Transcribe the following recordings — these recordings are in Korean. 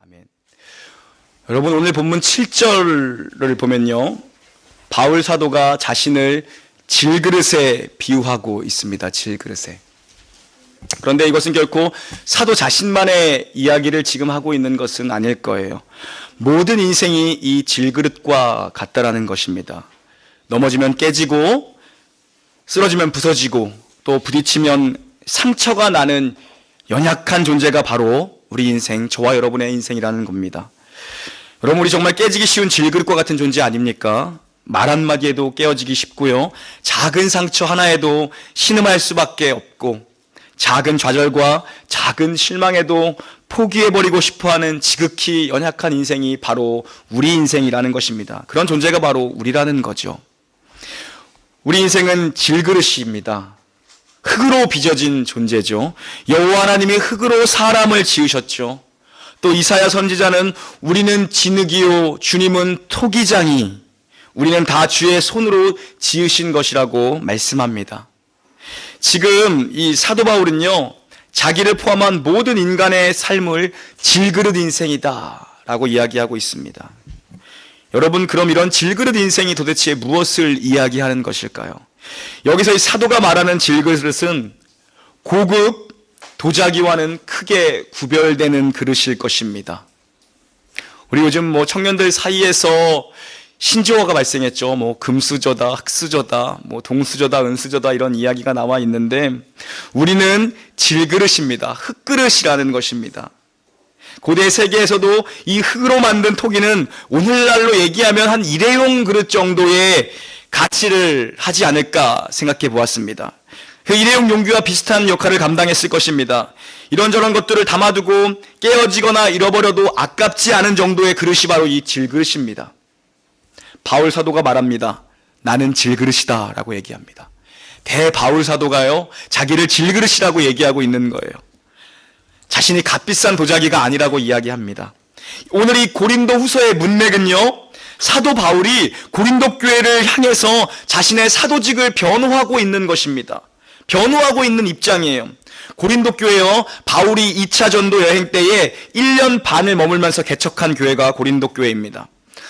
아멘. 여러분, 오늘 본문 7절을 보면요, 바울 사도가 자신을 질그릇에 비유하고 있습니다. 질그릇에. 그런데 이것은 결코 사도 자신만의 이야기를 지금 하고 있는 것은 아닐 거예요. 모든 인생이 이 질그릇과 같다라는 것입니다. 넘어지면 깨지고, 쓰러지면 부서지고, 또 부딪히면 상처가 나는 연약한 존재가 바로 우리 인생, 저와 여러분의 인생이라는 겁니다. 여러분, 우리 정말 깨지기 쉬운 질그릇과 같은 존재 아닙니까? 말 한마디에도 깨어지기 쉽고요, 작은 상처 하나에도 신음할 수밖에 없고, 작은 좌절과 작은 실망에도 포기해버리고 싶어하는 지극히 연약한 인생이 바로 우리 인생이라는 것입니다. 그런 존재가 바로 우리라는 거죠. 우리 인생은 질그릇입니다. 흙으로 빚어진 존재죠. 여호와 하나님이 흙으로 사람을 지으셨죠. 또 이사야 선지자는 우리는 진흙이요 주님은 토기장이, 우리는 다 주의 손으로 지으신 것이라고 말씀합니다. 지금 이 사도 바울은요, 자기를 포함한 모든 인간의 삶을 질그릇 인생이다 라고 이야기하고 있습니다. 여러분, 그럼 이런 질그릇 인생이 도대체 무엇을 이야기하는 것일까요? 여기서 이 사도가 말하는 질그릇은 고급 도자기와는 크게 구별되는 그릇일 것입니다. 우리 요즘 청년들 사이에서 신조어가 발생했죠. 금수저다, 흙수저다, 동수저다, 은수저다, 이런 이야기가 나와 있는데, 우리는 질그릇입니다. 흙그릇이라는 것입니다. 고대 세계에서도 이 흙으로 만든 토기는 오늘날로 얘기하면 한 일회용 그릇 정도의 가치를 하지 않을까 생각해 보았습니다. 그 일회용 용기와 비슷한 역할을 감당했을 것입니다. 이런저런 것들을 담아두고 깨어지거나 잃어버려도 아깝지 않은 정도의 그릇이 바로 이 질그릇입니다. 바울 사도가 말합니다. 나는 질그릇이다 라고 얘기합니다. 대바울 사도가요, 자기를 질그릇이라고 얘기하고 있는 거예요. 자신이 값비싼 도자기가 아니라고 이야기합니다. 오늘 이 고린도 후서의 문맥은요, 사도 바울이 고린도 교회를 향해서 자신의 사도직을 변호하고 있는 것입니다. 변호하고 있는 입장이에요. 고린도 교회요, 바울이 2차 전도 여행 때에 1년 반을 머물면서 개척한 교회가 고린도 교회입니다.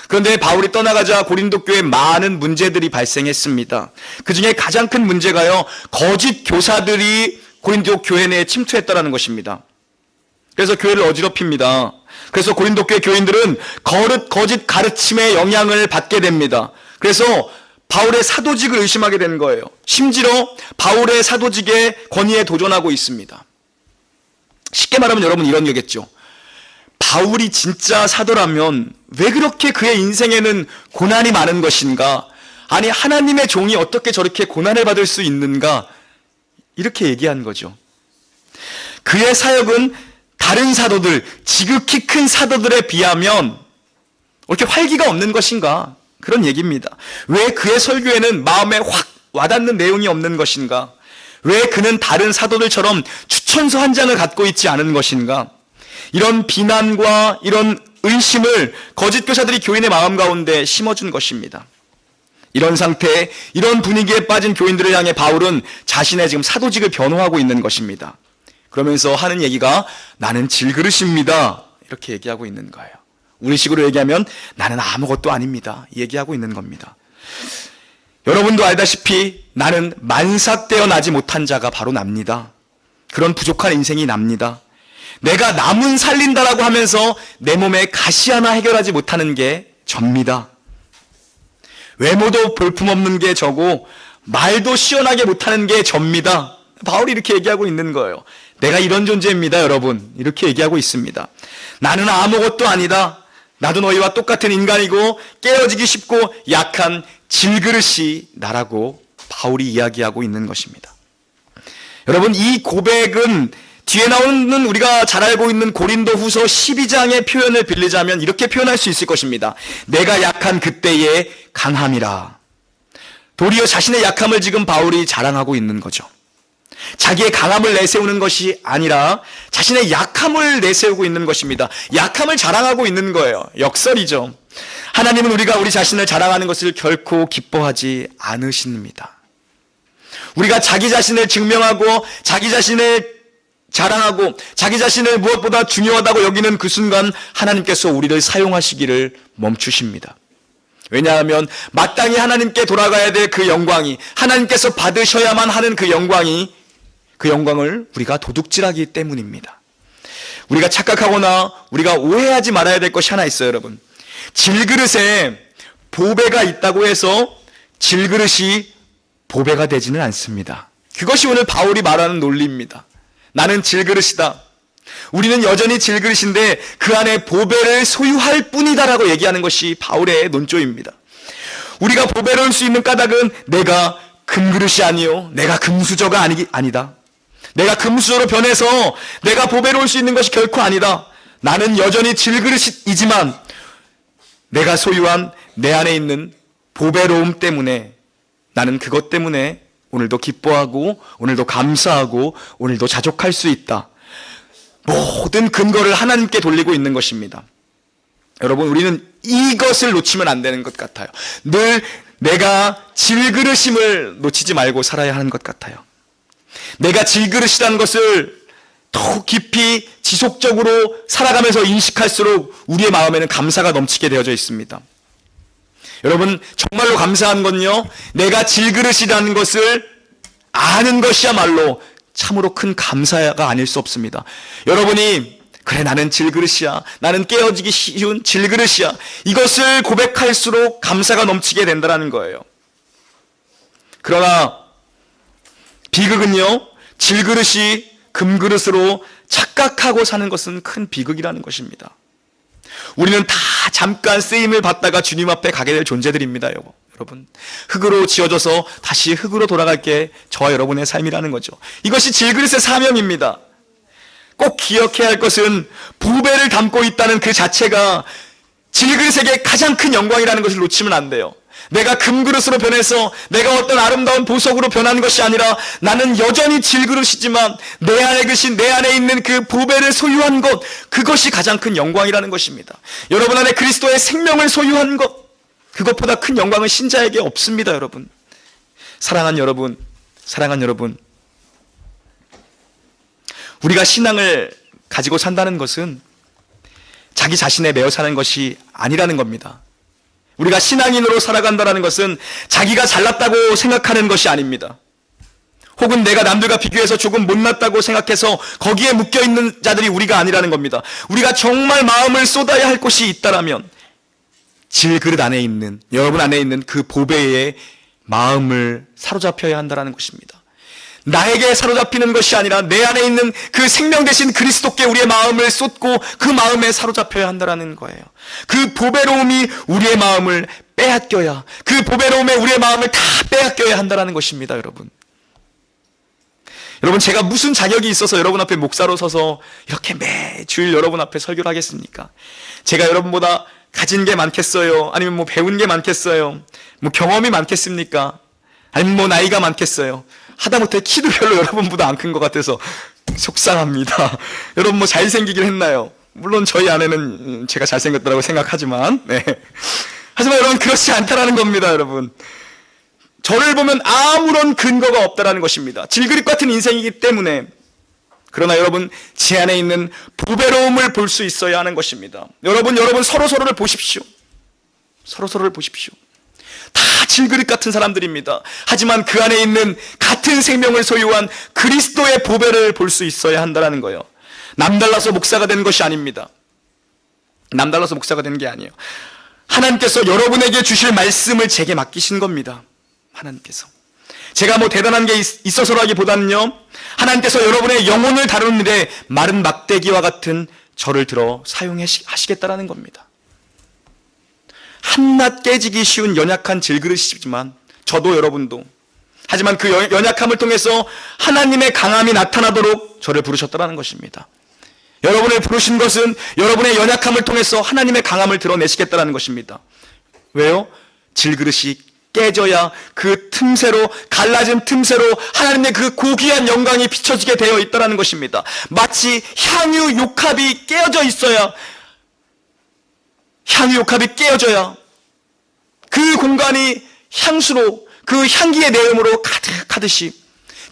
그런데 바울이 떠나가자 고린도 교회에 많은 문제들이 발생했습니다. 그 중에 가장 큰 문제가요, 거짓 교사들이 고린도 교회 내에 침투했다는 것입니다. 그래서 교회를 어지럽힙니다. 그래서 고린도 교회 교인들은 거짓 가르침의 영향을 받게 됩니다. 그래서 바울의 사도직을 의심하게 된 거예요. 심지어 바울의 사도직의 권위에 도전하고 있습니다. 쉽게 말하면 여러분 이런 얘기겠죠. 바울이 진짜 사도라면 왜 그렇게 그의 인생에는 고난이 많은 것인가? 아니, 하나님의 종이 어떻게 저렇게 고난을 받을 수 있는가? 이렇게 얘기한 거죠. 그의 사역은 다른 사도들, 지극히 큰 사도들에 비하면 이렇게 활기가 없는 것인가? 그런 얘기입니다. 왜 그의 설교에는 마음에 확 와닿는 내용이 없는 것인가? 왜 그는 다른 사도들처럼 추천서 한 장을 갖고 있지 않은 것인가? 이런 비난과 이런 의심을 거짓 교사들이 교인의 마음 가운데 심어준 것입니다. 이런 상태에, 이런 분위기에 빠진 교인들을 향해 바울은 자신의 지금 사도직을 변호하고 있는 것입니다. 그러면서 하는 얘기가 나는 질그릇입니다, 이렇게 얘기하고 있는 거예요. 우리식으로 얘기하면 나는 아무것도 아닙니다, 얘기하고 있는 겁니다. 여러분도 알다시피 나는 만삭되어 나지 못한 자가 바로 납니다. 그런 부족한 인생이 납니다. 내가 남은 살린다라고 하면서 내 몸에 가시 하나 해결하지 못하는 게 접니다. 외모도 볼품없는 게 저고 말도 시원하게 못하는 게 접니다. 바울이 이렇게 얘기하고 있는 거예요. 내가 이런 존재입니다, 여러분. 이렇게 얘기하고 있습니다. 나는 아무것도 아니다. 나도 너희와 똑같은 인간이고 깨어지기 쉽고 약한 질그릇이 나라고 바울이 이야기하고 있는 것입니다. 여러분, 이 고백은 뒤에 나오는 우리가 잘 알고 있는 고린도 후서 12장의 표현을 빌리자면 이렇게 표현할 수 있을 것입니다. 내가 약한 그때의 강함이라. 도리어 자신의 약함을 지금 바울이 자랑하고 있는 거죠. 자기의 강함을 내세우는 것이 아니라 자신의 약함을 내세우고 있는 것입니다. 약함을 자랑하고 있는 거예요. 역설이죠. 하나님은 우리가 우리 자신을 자랑하는 것을 결코 기뻐하지 않으십니다. 우리가 자기 자신을 증명하고 자기 자신을 자랑하고 자기 자신을 무엇보다 중요하다고 여기는 그 순간 하나님께서 우리를 사용하시기를 멈추십니다. 왜냐하면 마땅히 하나님께 돌아가야 될 그 영광이, 하나님께서 받으셔야만 하는 그 영광을 우리가 도둑질하기 때문입니다. 우리가 착각하거나 우리가 오해하지 말아야 될 것이 하나 있어요, 여러분. 질그릇에 보배가 있다고 해서 질그릇이 보배가 되지는 않습니다. 그것이 오늘 바울이 말하는 논리입니다. 나는 질그릇이다. 우리는 여전히 질그릇인데 그 안에 보배를 소유할 뿐이다라고 얘기하는 것이 바울의 논조입니다. 우리가 보배를 할 수 있는 까닭은 내가 금그릇이 아니요, 내가 금수저가 아니다. 내가 금수저로 변해서 내가 보배로 올 수 있는 것이 결코 아니다. 나는 여전히 질그릇이지만 내가 소유한 내 안에 있는 보배로움 때문에, 나는 그것 때문에 오늘도 기뻐하고 오늘도 감사하고 오늘도 자족할 수 있다. 모든 근거를 하나님께 돌리고 있는 것입니다. 여러분, 우리는 이것을 놓치면 안 되는 것 같아요. 늘 내가 질그릇임을 놓치지 말고 살아야 하는 것 같아요. 내가 질그릇이라는 것을 더욱 깊이 지속적으로 살아가면서 인식할수록 우리의 마음에는 감사가 넘치게 되어져 있습니다. 여러분, 정말로 감사한 건요, 내가 질그릇이라는 것을 아는 것이야말로 참으로 큰 감사가 아닐 수 없습니다. 여러분이 그래, 나는 질그릇이야, 나는 깨어지기 쉬운 질그릇이야, 이것을 고백할수록 감사가 넘치게 된다는 거예요. 그러나 비극은요, 질그릇이 금그릇으로 착각하고 사는 것은 큰 비극이라는 것입니다. 우리는 다 잠깐 쓰임을 받다가 주님 앞에 가게 될 존재들입니다, 여러분. 흙으로 지어져서 다시 흙으로 돌아갈 게 저와 여러분의 삶이라는 거죠. 이것이 질그릇의 사명입니다. 꼭 기억해야 할 것은 보배를 담고 있다는 그 자체가 질그릇에게 가장 큰 영광이라는 것을 놓치면 안 돼요. 내가 금그릇으로 변해서 내가 어떤 아름다운 보석으로 변한 것이 아니라 나는 여전히 질그릇이지만 내 안에 있는 그 보배를 소유한 것, 그것이 가장 큰 영광이라는 것입니다. 여러분 안에 그리스도의 생명을 소유한 것, 그것보다 큰 영광은 신자에게 없습니다, 여러분. 사랑하는 여러분, 우리가 신앙을 가지고 산다는 것은 자기 자신에 매여 사는 것이 아니라는 겁니다. 우리가 신앙인으로 살아간다는 것은 자기가 잘났다고 생각하는 것이 아닙니다. 혹은 내가 남들과 비교해서 조금 못났다고 생각해서 거기에 묶여있는 자들이 우리가 아니라는 겁니다. 우리가 정말 마음을 쏟아야 할 곳이 있다라면 질그릇 안에 있는, 여러분 안에 있는 그 보배의 마음을 사로잡혀야 한다는 것입니다. 나에게 사로잡히는 것이 아니라 내 안에 있는 그 생명 되신 그리스도께 우리의 마음을 쏟고 그 마음에 사로잡혀야 한다는 거예요. 그 보배로움이 우리의 마음을 빼앗겨야, 그 보배로움에 우리의 마음을 다 빼앗겨야 한다는 것입니다, 여러분. 여러분, 제가 무슨 자격이 있어서 여러분 앞에 목사로 서서 이렇게 매주일 여러분 앞에 설교를 하겠습니까? 제가 여러분보다 가진 게 많겠어요? 아니면 배운 게 많겠어요? 경험이 많겠습니까? 아니면 나이가 많겠어요? 하다못해 키도 별로 여러분보다 안 큰 것 같아서 속상합니다. 여러분 잘생기긴 했나요? 물론 저희 아내는 제가 잘생겼다고 생각하지만, 네. 하지만 여러분 그렇지 않다라는 겁니다, 여러분. 저를 보면 아무런 근거가 없다라는 것입니다. 질그릇 같은 인생이기 때문에. 그러나 여러분, 제 안에 있는 보배로움을 볼 수 있어야 하는 것입니다. 여러분 서로서로를 보십시오. 서로서로를 보십시오. 다 질그릇 같은 사람들입니다. 하지만 그 안에 있는 같은 생명을 소유한 그리스도의 보배를 볼 수 있어야 한다는 거예요. 남달라서 목사가 된 것이 아닙니다. 남달라서 목사가 된 게 아니에요. 하나님께서 여러분에게 주실 말씀을 제게 맡기신 겁니다. 하나님께서. 제가 대단한 게 있어서라기보다는요, 하나님께서 여러분의 영혼을 다루는 일에 마른 막대기와 같은 저를 들어 사용하시겠다라는 겁니다. 한낱 깨지기 쉬운 연약한 질그릇이지만 저도 여러분도, 하지만 그 연약함을 통해서 하나님의 강함이 나타나도록 저를 부르셨다는 것입니다. 여러분을 부르신 것은 여러분의 연약함을 통해서 하나님의 강함을 드러내시겠다는 것입니다. 왜요? 질그릇이 깨져야 그 틈새로, 갈라진 틈새로 하나님의 그 고귀한 영광이 비춰지게 되어 있다는 것입니다. 마치 향유 욕합이 깨어져 있어야, 향유 욕합이 깨어져야 그 공간이 향수로, 그 향기의 내음으로 가득하듯이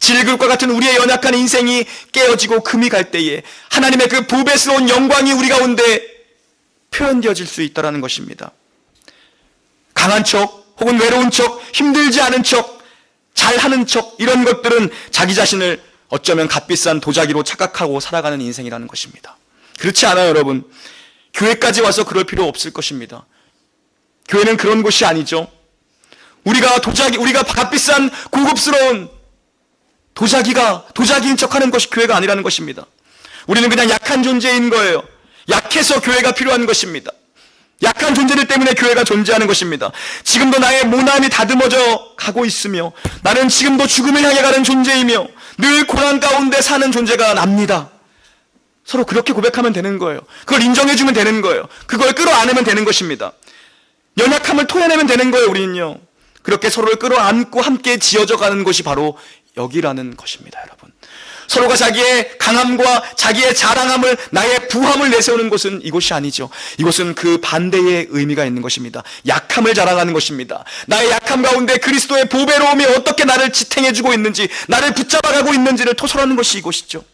질그릇과 같은 우리의 연약한 인생이 깨어지고 금이 갈 때에 하나님의 그 보배스러운 영광이 우리 가운데 표현되어질 수 있다는 것입니다. 강한 척, 혹은 외로운 척, 힘들지 않은 척, 잘하는 척, 이런 것들은 자기 자신을 어쩌면 값비싼 도자기로 착각하고 살아가는 인생이라는 것입니다. 그렇지 않아요, 여러분. 교회까지 와서 그럴 필요 없을 것입니다. 교회는 그런 곳이 아니죠. 우리가 값비싼 고급스러운 도자기인 척하는 것이 교회가 아니라는 것입니다. 우리는 그냥 약한 존재인 거예요. 약해서 교회가 필요한 것입니다. 약한 존재들 때문에 교회가 존재하는 것입니다. 지금도 나의 모남이 다듬어져 가고 있으며 나는 지금도 죽음을 향해 가는 존재이며 늘 고난 가운데 사는 존재가 납니다. 서로 그렇게 고백하면 되는 거예요. 그걸 인정해주면 되는 거예요. 그걸 끌어안으면 되는 것입니다. 연약함을 토해내면 되는 거예요, 우리는요. 그렇게 서로를 끌어안고 함께 지어져 가는 것이 바로 여기라는 것입니다, 여러분. 서로가 자기의 강함과 자기의 자랑함을, 나의 부함을 내세우는 곳은 이곳이 아니죠. 이곳은 그 반대의 의미가 있는 것입니다. 약함을 자랑하는 것입니다. 나의 약함 가운데 그리스도의 보배로움이 어떻게 나를 지탱해주고 있는지, 나를 붙잡아가고 있는지를 토설하는 것이 이곳이죠.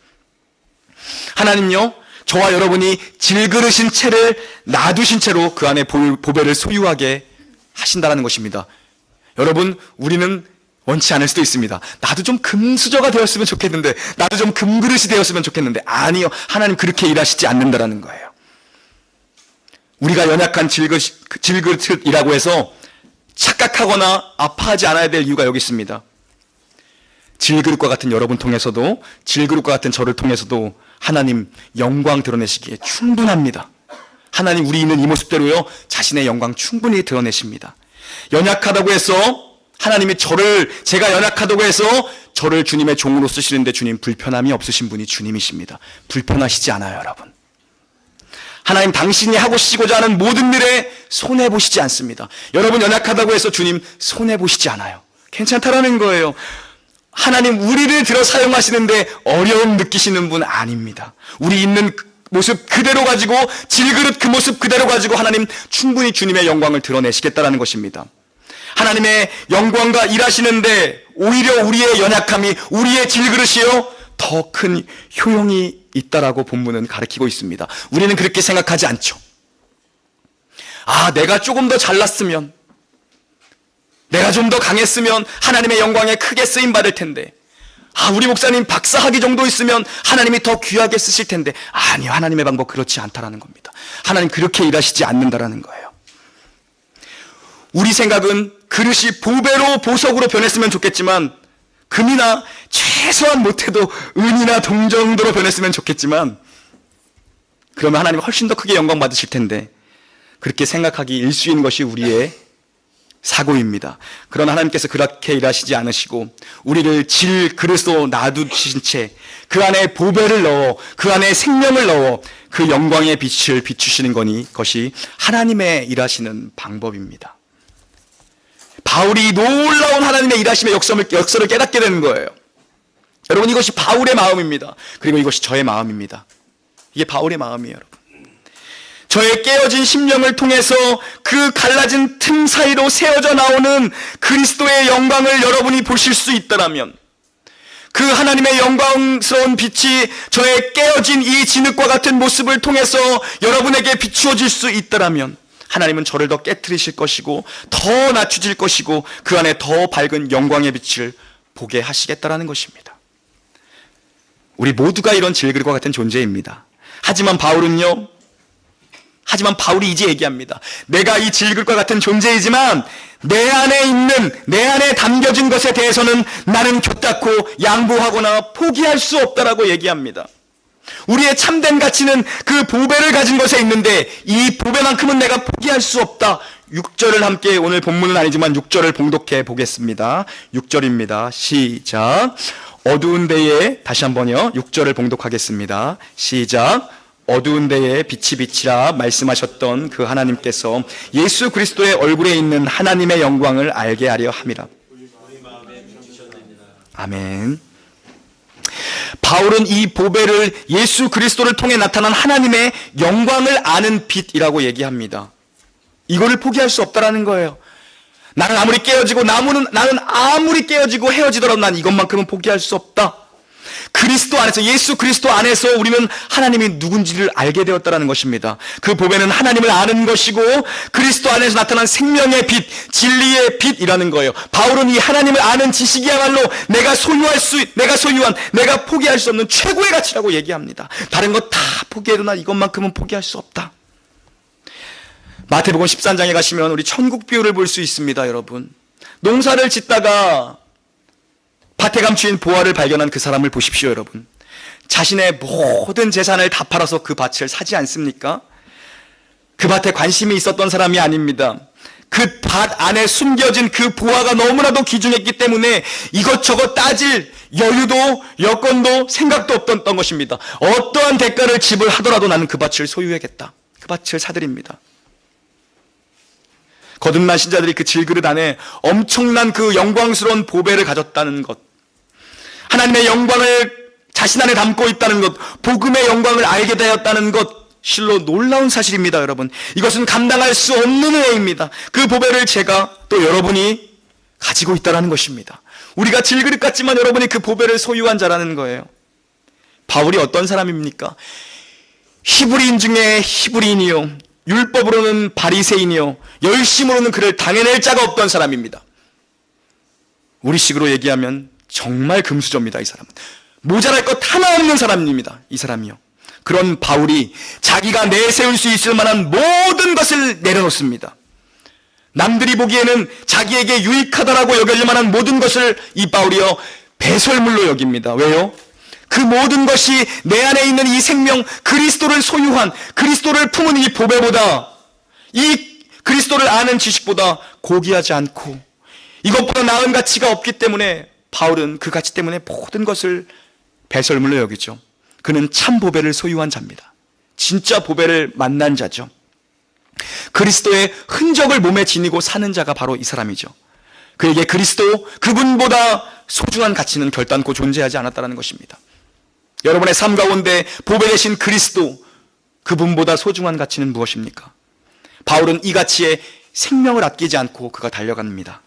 하나님요, 저와 여러분이 질그릇인 채를 놔두신 채로 그 안에 보배를 소유하게 하신다는 것입니다. 여러분, 우리는 원치 않을 수도 있습니다. 나도 좀 금수저가 되었으면 좋겠는데, 나도 좀 금그릇이 되었으면 좋겠는데, 아니요, 하나님 그렇게 일하시지 않는다라는 거예요. 우리가 연약한 질그릇이라고 해서 착각하거나 아파하지 않아야 될 이유가 여기 있습니다. 질그릇과 같은 여러분 통해서도, 질그릇과 같은 저를 통해서도 하나님 영광 드러내시기에 충분합니다. 하나님 우리 있는 이 모습대로요, 자신의 영광 충분히 드러내십니다. 연약하다고 해서 하나님이 제가 연약하다고 해서 저를 주님의 종으로 쓰시는데 주님 불편함이 없으신 분이 주님이십니다. 불편하시지 않아요, 여러분. 하나님 당신이 하고 시고자 하는 모든 일에 손해보시지 않습니다. 여러분 연약하다고 해서 주님 손해보시지 않아요. 괜찮다라는 거예요. 하나님 우리를 들어 사용하시는데 어려움 느끼시는 분 아닙니다. 우리 있는 모습 그대로 가지고, 질그릇 그 모습 그대로 가지고 하나님 충분히 주님의 영광을 드러내시겠다라는 것입니다. 하나님의 영광과 일하시는데 오히려 우리의 연약함이, 우리의 질그릇이요, 더 큰 효용이 있다라고 본문은 가르치고 있습니다. 우리는 그렇게 생각하지 않죠. 내가 조금 더 잘났으면, 내가 좀 더 강했으면 하나님의 영광에 크게 쓰임받을 텐데, 우리 목사님 박사학위 정도 있으면 하나님이 더 귀하게 쓰실 텐데, 아니요, 하나님의 방법 그렇지 않다라는 겁니다. 하나님 그렇게 일하시지 않는다라는 거예요. 우리 생각은 그릇이 보배로 보석으로 변했으면 좋겠지만, 금이나 최소한 못해도 은이나 동 정도로 변했으면 좋겠지만, 그러면 하나님 훨씬 더 크게 영광 받으실 텐데, 그렇게 생각하기 일수인 것이 우리의 사고입니다. 그러나 하나님께서 그렇게 일하시지 않으시고 우리를 질그릇으로 놔두신 채 그 안에 보배를 넣어, 그 안에 생명을 넣어 그 영광의 빛을 비추시는 것이 하나님의 일하시는 방법입니다. 바울이 놀라운 하나님의 일하심의 역사를 깨닫게 되는 거예요. 여러분, 이것이 바울의 마음입니다. 그리고 이것이 저의 마음입니다. 이게 바울의 마음이에요, 여러분. 저의 깨어진 심령을 통해서 그 갈라진 틈 사이로 새어져 나오는 그리스도의 영광을 여러분이 보실 수 있다면, 그 하나님의 영광스러운 빛이 저의 깨어진 이 진흙과 같은 모습을 통해서 여러분에게 비추어질 수 있다면, 하나님은 저를 더 깨트리실 것이고 더 낮추실 것이고 그 안에 더 밝은 영광의 빛을 보게 하시겠다라는 것입니다. 우리 모두가 이런 질그릇과 같은 존재입니다. 하지만 바울이 이제 얘기합니다. 내가 이 질그릇과 같은 존재이지만 내 안에 담겨진 것에 대해서는 나는 곁닫고 양보하거나 포기할 수 없다라고 얘기합니다. 우리의 참된 가치는 그 보배를 가진 것에 있는데 이 보배만큼은 내가 포기할 수 없다. 6절을 함께, 오늘 본문은 아니지만 6절을 봉독해 보겠습니다. 6절입니다. 시작. 어두운 데에, 다시 한번요, 6절을 봉독하겠습니다. 시작. 어두운 데에 빛이 비치라 말씀하셨던 그 하나님께서 예수 그리스도의 얼굴에 있는 하나님의 영광을 알게 하려 함이라. 아멘. 바울은 이 보배를 예수 그리스도를 통해 나타난 하나님의 영광을 아는 빛이라고 얘기합니다. 이거를 포기할 수 없다라는 거예요. 나는 아무리 깨어지고 나는 아무리 깨어지고 헤어지더라도 난 이것만큼은 포기할 수 없다. 그리스도 안에서, 예수 그리스도 안에서 우리는 하나님이 누군지를 알게 되었다는 것입니다. 그 보배는 하나님을 아는 것이고 그리스도 안에서 나타난 생명의 빛, 진리의 빛이라는 거예요. 바울은 이 하나님을 아는 지식이야말로 내가 포기할 수 없는 최고의 가치라고 얘기합니다. 다른 것 다 포기해도 난 이것만큼은 포기할 수 없다. 마태복음 13장에 가시면 우리 천국 비유를 볼 수 있습니다. 여러분, 농사를 짓다가 밭에 감추인 보화를 발견한 그 사람을 보십시오. 여러분, 자신의 모든 재산을 다 팔아서 그 밭을 사지 않습니까? 그 밭에 관심이 있었던 사람이 아닙니다. 그 밭 안에 숨겨진 그 보화가 너무나도 귀중했기 때문에 이것저것 따질 여유도 여건도 생각도 없던 것입니다. 어떠한 대가를 지불하더라도 나는 그 밭을 소유하겠다, 그 밭을 사드립니다. 거듭난 신자들이 그 질그릇 안에 엄청난 그 영광스러운 보배를 가졌다는 것, 하나님의 영광을 자신 안에 담고 있다는 것, 복음의 영광을 알게 되었다는 것, 실로 놀라운 사실입니다. 여러분, 이것은 감당할 수 없는 은혜입니다. 그 보배를 제가 또 여러분이 가지고 있다는 것입니다. 우리가 질그릇 같지만 여러분이 그 보배를 소유한 자라는 거예요. 바울이 어떤 사람입니까? 히브리인 중에 히브리인이요, 율법으로는 바리새인이요, 열심으로는 그를 당해낼 자가 없던 사람입니다. 우리식으로 얘기하면 정말 금수저입니다. 이 사람은 모자랄 것 하나 없는 사람입니다. 이 사람이요. 그런 바울이 자기가 내세울 수 있을 만한 모든 것을 내려놓습니다. 남들이 보기에는 자기에게 유익하다라고 여겨질 만한 모든 것을 이 바울이요 배설물로 여깁니다. 왜요? 그 모든 것이 내 안에 있는 이 생명, 그리스도를 소유한, 그리스도를 품은 이 보배보다, 이 그리스도를 아는 지식보다 고귀하지 않고 이것보다 나은 가치가 없기 때문에 바울은 그 가치 때문에 모든 것을 배설물로 여기죠. 그는 참 보배를 소유한 자입니다. 진짜 보배를 만난 자죠. 그리스도의 흔적을 몸에 지니고 사는 자가 바로 이 사람이죠. 그에게 그리스도, 그분보다 소중한 가치는 결단코 존재하지 않았다는 것입니다. 여러분의 삶 가운데 보배 되신 그리스도, 그분보다 소중한 가치는 무엇입니까? 바울은 이 가치에 생명을 아끼지 않고 그가 달려갑니다.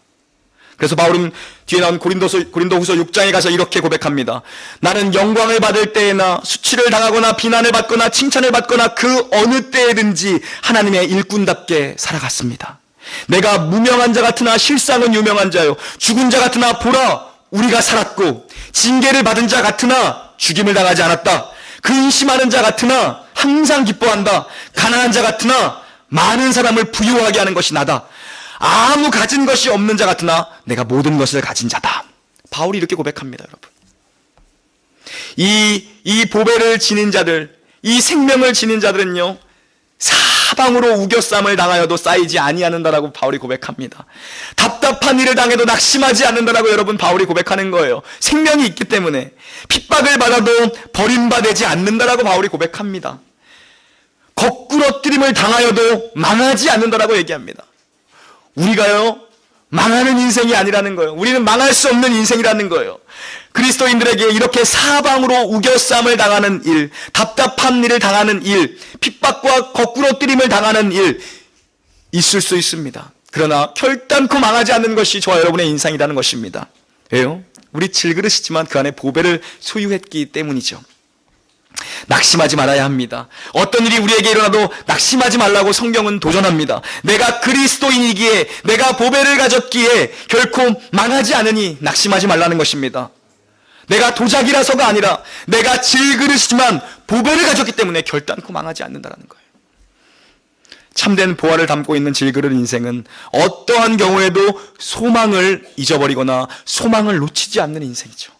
그래서 바울은 뒤에 나온 고린도후서 6장에 가서 이렇게 고백합니다. 나는 영광을 받을 때에나 수치를 당하거나 비난을 받거나 칭찬을 받거나 그 어느 때에든지 하나님의 일꾼답게 살아갔습니다. 내가 무명한 자 같으나 실상은 유명한 자요, 죽은 자 같으나 보라 우리가 살았고, 징계를 받은 자 같으나 죽임을 당하지 않았다. 근심하는 자 같으나 항상 기뻐한다. 가난한 자 같으나 많은 사람을 부유하게 하는 것이 나다. 아무 가진 것이 없는 자 같으나 내가 모든 것을 가진 자다. 바울이 이렇게 고백합니다. 여러분, 이 보배를 지닌 자들, 이 생명을 지닌 자들은요 사방으로 우겨쌈을 당하여도 쌓이지 아니하는다라고 바울이 고백합니다. 답답한 일을 당해도 낙심하지 않는다라고 여러분 바울이 고백하는 거예요. 생명이 있기 때문에 핍박을 받아도 버림받지 않는다라고 바울이 고백합니다. 거꾸러뜨림을 당하여도 망하지 않는다라고 얘기합니다. 우리가요 망하는 인생이 아니라는 거예요. 우리는 망할 수 없는 인생이라는 거예요. 그리스도인들에게 이렇게 사방으로 우겨쌈을 당하는 일, 답답한 일을 당하는 일, 핍박과 거꾸러뜨림을 당하는 일 있을 수 있습니다. 그러나 결단코 망하지 않는 것이 저와 여러분의 인생이라는 것입니다. 왜요? 우리 질그릇이지만 그 안에 보배를 소유했기 때문이죠. 낙심하지 말아야 합니다. 어떤 일이 우리에게 일어나도 낙심하지 말라고 성경은 도전합니다. 내가 그리스도인이기에, 내가 보배를 가졌기에 결코 망하지 않으니 낙심하지 말라는 것입니다. 내가 도자기라서가 아니라 내가 질그릇이지만 보배를 가졌기 때문에 결단코 망하지 않는다는 거예요. 참된 보화를 담고 있는 질그릇 인생은 어떠한 경우에도 소망을 잊어버리거나 소망을 놓치지 않는 인생이죠.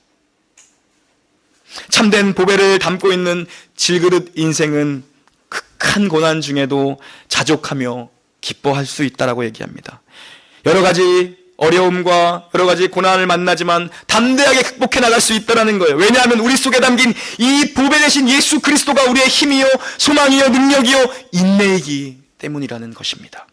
참된 보배를 담고 있는 질그릇 인생은 극한 고난 중에도 자족하며 기뻐할 수 있다라고 얘기합니다. 여러 가지 어려움과 여러 가지 고난을 만나지만 담대하게 극복해 나갈 수 있다는 거예요. 왜냐하면 우리 속에 담긴 이 보배 되신 예수 그리스도가 우리의 힘이요 소망이요 능력이요 인내이기 때문이라는 것입니다.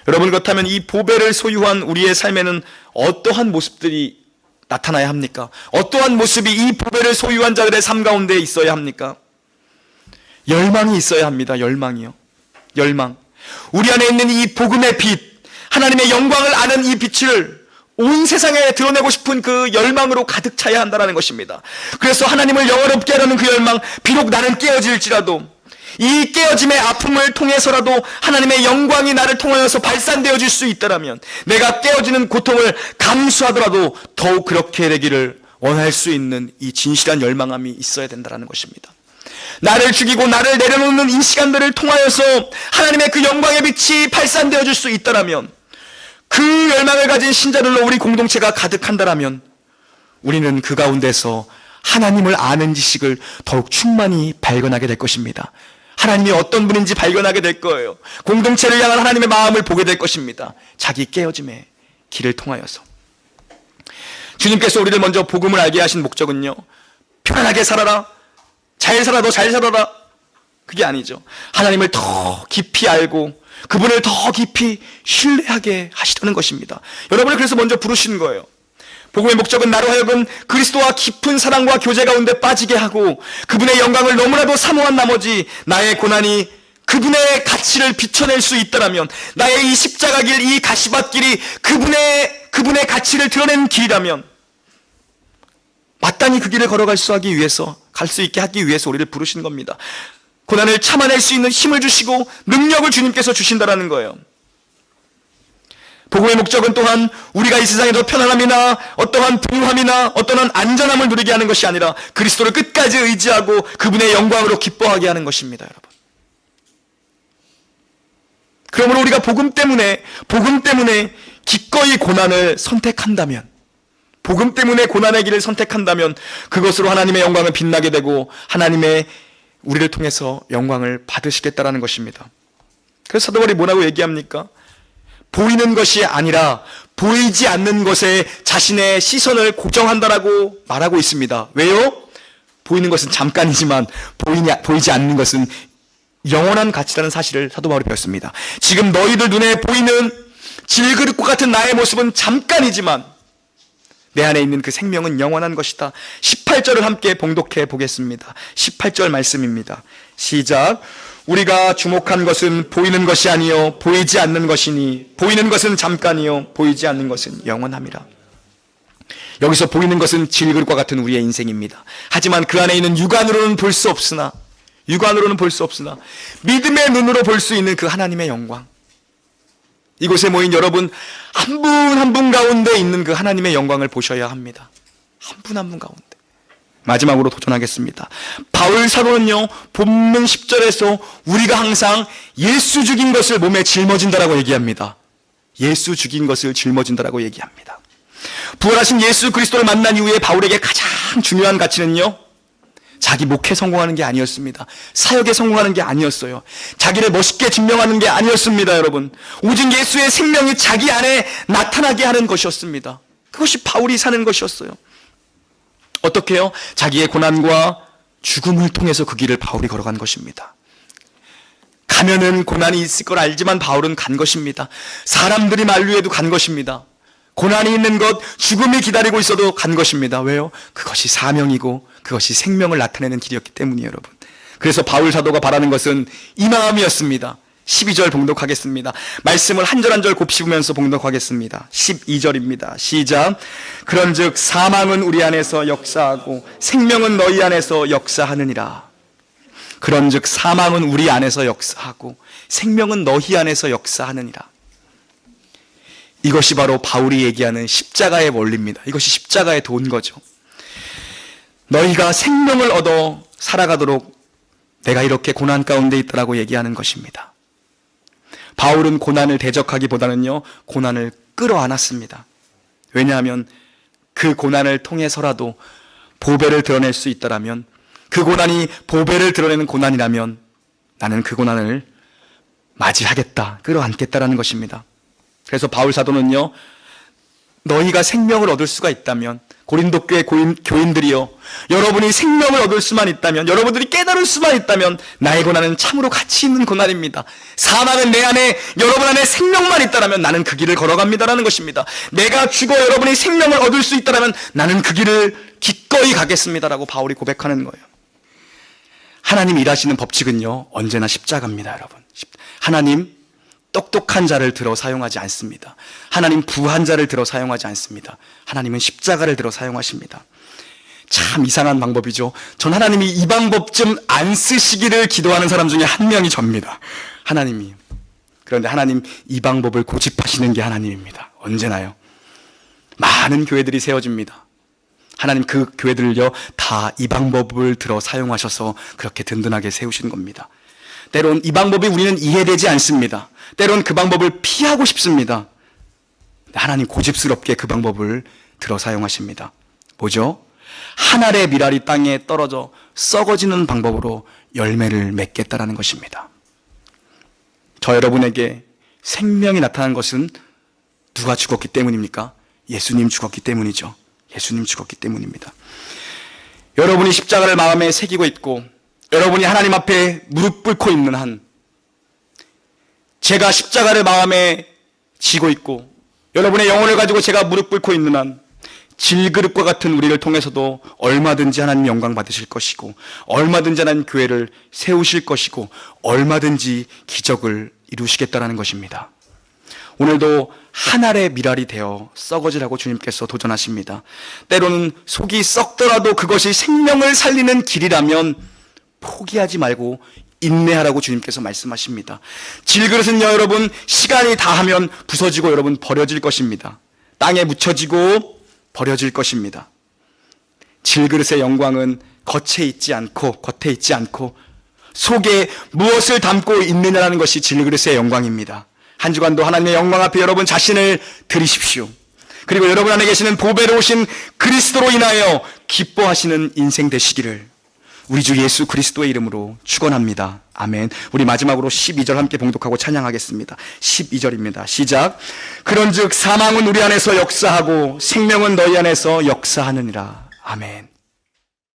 여러분, 그렇다면 이 보배를 소유한 우리의 삶에는 어떠한 모습들이 나타나야 합니까? 어떠한 모습이 이 보배를 소유한 자들의 삶 가운데 있어야 합니까? 열망이 있어야 합니다. 열망이요. 열망. 우리 안에 있는 이 복음의 빛, 하나님의 영광을 아는 이 빛을 온 세상에 드러내고 싶은 그 열망으로 가득 차야 한다는 것입니다. 그래서 하나님을 영화롭게 하려는 그 열망, 비록 나는 깨어질지라도 이 깨어짐의 아픔을 통해서라도 하나님의 영광이 나를 통하여서 발산되어질 수 있다면, 내가 깨어지는 고통을 감수하더라도 더욱 그렇게 되기를 원할 수 있는 이 진실한 열망함이 있어야 된다는 것입니다. 나를 죽이고 나를 내려놓는 이 시간들을 통하여서 하나님의 그 영광의 빛이 발산되어질 수 있다면, 그 열망을 가진 신자들로 우리 공동체가 가득한다면 우리는 그 가운데서 하나님을 아는 지식을 더욱 충만히 발견하게 될 것입니다. 하나님이 어떤 분인지 발견하게 될 거예요. 공동체를 향한 하나님의 마음을 보게 될 것입니다. 자기 깨어짐의 길을 통하여서. 주님께서 우리를 먼저 복음을 알게 하신 목적은요, 편안하게 살아라, 잘 살아, 너 잘 살아라, 그게 아니죠. 하나님을 더 깊이 알고 그분을 더 깊이 신뢰하게 하시려는 것입니다. 여러분을 그래서 먼저 부르시는 거예요. 복음의 목적은 나로 하여금 그리스도와 깊은 사랑과 교제 가운데 빠지게 하고 그분의 영광을 너무나도 사모한 나머지 나의 고난이 그분의 가치를 비춰낼 수 있다면, 나의 이 십자가 길, 이 가시밭 길이 그분의 가치를 드러내는 길이라면 마땅히 그 길을 걸어갈 수 갈 수 있게 하기 위해서 우리를 부르신 겁니다. 고난을 참아낼 수 있는 힘을 주시고 능력을 주님께서 주신다라는 거예요. 복음의 목적은 또한 우리가 이 세상에서 편안함이나 어떠한 부유함이나 어떠한 안전함을 누리게 하는 것이 아니라 그리스도를 끝까지 의지하고 그분의 영광으로 기뻐하게 하는 것입니다, 여러분. 그러므로 우리가 복음 때문에 기꺼이 고난을 선택한다면, 복음 때문에 고난의 길을 선택한다면 그것으로 하나님의 영광을 빛나게 되고 하나님의 우리를 통해서 영광을 받으시겠다라는 것입니다. 그래서 사도 바울이 뭐라고 얘기합니까? 보이는 것이 아니라 보이지 않는 것에 자신의 시선을 고정한다라고 말하고 있습니다. 왜요? 보이는 것은 잠깐이지만 보이지 않는 것은 영원한 가치라는 사실을 사도 바울이 배웠습니다. 지금 너희들 눈에 보이는 질그릇과 같은 나의 모습은 잠깐이지만 내 안에 있는 그 생명은 영원한 것이다. 18절을 함께 봉독해 보겠습니다. 18절 말씀입니다. 시작. 우리가 주목한 것은 보이는 것이 아니요 보이지 않는 것이니 보이는 것은 잠깐이요 보이지 않는 것은 영원함이라. 여기서 보이는 것은 질그릇과 같은 우리의 인생입니다. 하지만 그 안에 있는 육안으로는 볼 수 없으나 믿음의 눈으로 볼 수 있는 그 하나님의 영광, 이곳에 모인 여러분 한 분 한 분 가운데 있는 그 하나님의 영광을 보셔야 합니다. 한 분 한 분 가운데. 마지막으로 도전하겠습니다. 바울 사도는요, 본문 10절에서 우리가 항상 예수 죽인 것을 몸에 짊어진다라고 얘기합니다. 예수 죽인 것을 짊어진다라고 얘기합니다. 부활하신 예수 그리스도를 만난 이후에 바울에게 가장 중요한 가치는요, 자기 목회 성공하는 게 아니었습니다. 사역에 성공하는 게 아니었어요. 자기를 멋있게 증명하는 게 아니었습니다, 여러분. 오직 예수의 생명이 자기 안에 나타나게 하는 것이었습니다. 그것이 바울이 사는 것이었어요. 어떻게 해요? 자기의 고난과 죽음을 통해서 그 길을 바울이 걸어간 것입니다. 가면은 고난이 있을 걸 알지만 바울은 간 것입니다. 사람들이 만류해도 간 것입니다. 고난이 있는 것, 죽음이 기다리고 있어도 간 것입니다. 왜요? 그것이 사명이고 그것이 생명을 나타내는 길이었기 때문이에요, 여러분. 그래서 바울 사도가 바라는 것은 이 마음이었습니다. 12절 봉독하겠습니다. 말씀을 한 절 한 절 곱씹으면서 봉독하겠습니다. 12절입니다. 시작. 그런즉 사망은 우리 안에서 역사하고 생명은 너희 안에서 역사하느니라. 그런즉 사망은 우리 안에서 역사하고 생명은 너희 안에서 역사하느니라. 이것이 바로 바울이 얘기하는 십자가의 원리입니다. 이것이 십자가의 돈 거죠. 너희가 생명을 얻어 살아가도록 내가 이렇게 고난 가운데 있다라고 얘기하는 것입니다. 바울은 고난을 대적하기보다는요, 고난을 끌어안았습니다. 왜냐하면 그 고난을 통해서라도 보배를 드러낼 수 있다라면, 그 고난이 보배를 드러내는 고난이라면 나는 그 고난을 맞이하겠다, 끌어안겠다라는 것입니다. 그래서 바울 사도는요, 너희가 생명을 얻을 수가 있다면, 고린도 교회 교인들이요, 여러분이 생명을 얻을 수만 있다면, 여러분들이 깨달을 수만 있다면 나의 고난은 참으로 가치 있는 고난입니다. 사망은 내 안에, 여러분 안에 생명만 있다면 나는 그 길을 걸어갑니다라는 것입니다. 내가 죽어 여러분이 생명을 얻을 수 있다면 나는 그 길을 기꺼이 가겠습니다라고 바울이 고백하는 거예요. 하나님 일하시는 법칙은요, 언제나 십자가입니다, 여러분. 하나님 똑똑한 자를 들어 사용하지 않습니다. 하나님 부한 자를 들어 사용하지 않습니다. 하나님은 십자가를 들어 사용하십니다. 참 이상한 방법이죠. 전 하나님이 이 방법 좀 안 쓰시기를 기도하는 사람 중에 한 명이 접니다. 하나님이. 그런데 하나님 이 방법을 고집하시는 게 하나님입니다. 언제나요. 많은 교회들이 세워집니다. 하나님 그 교회들을요 다 이 방법을 들어 사용하셔서 그렇게 든든하게 세우신 겁니다. 때론 이 방법이 우리는 이해되지 않습니다. 때론 그 방법을 피하고 싶습니다. 하나님 고집스럽게 그 방법을 들어 사용하십니다. 뭐죠? 한 알의 밀알이 땅에 떨어져 썩어지는 방법으로 열매를 맺겠다라는 것입니다. 저 여러분에게 생명이 나타난 것은 누가 죽었기 때문입니까? 예수님 죽었기 때문이죠. 예수님 죽었기 때문입니다. 여러분이 십자가를 마음에 새기고 있고 여러분이 하나님 앞에 무릎 꿇고 있는 한, 제가 십자가를 마음에 지고 있고 여러분의 영혼을 가지고 제가 무릎 꿇고 있는 한, 질그릇과 같은 우리를 통해서도 얼마든지 하나님 영광 받으실 것이고 얼마든지 하나님 교회를 세우실 것이고 얼마든지 기적을 이루시겠다라는 것입니다. 오늘도 한 알의 밀알이 되어 썩어지라고 주님께서 도전하십니다. 때로는 속이 썩더라도 그것이 생명을 살리는 길이라면 포기하지 말고 인내하라고 주님께서 말씀하십니다. 질그릇은요 여러분 시간이 다하면 부서지고 여러분 버려질 것입니다. 땅에 묻혀지고 버려질 것입니다. 질그릇의 영광은 겉에 있지 않고 속에 무엇을 담고 있느냐라는 것이 질그릇의 영광입니다. 한 주간도 하나님의 영광 앞에 여러분 자신을 드리십시오. 그리고 여러분 안에 계시는 보배로우신 그리스도로 인하여 기뻐하시는 인생 되시기를 우리 주 예수 그리스도의 이름으로 축원합니다. 아멘. 우리 마지막으로 12절 함께 봉독하고 찬양하겠습니다. 12절입니다. 시작. 그런즉 사망은 우리 안에서 역사하고 생명은 너희 안에서 역사하느니라. 아멘.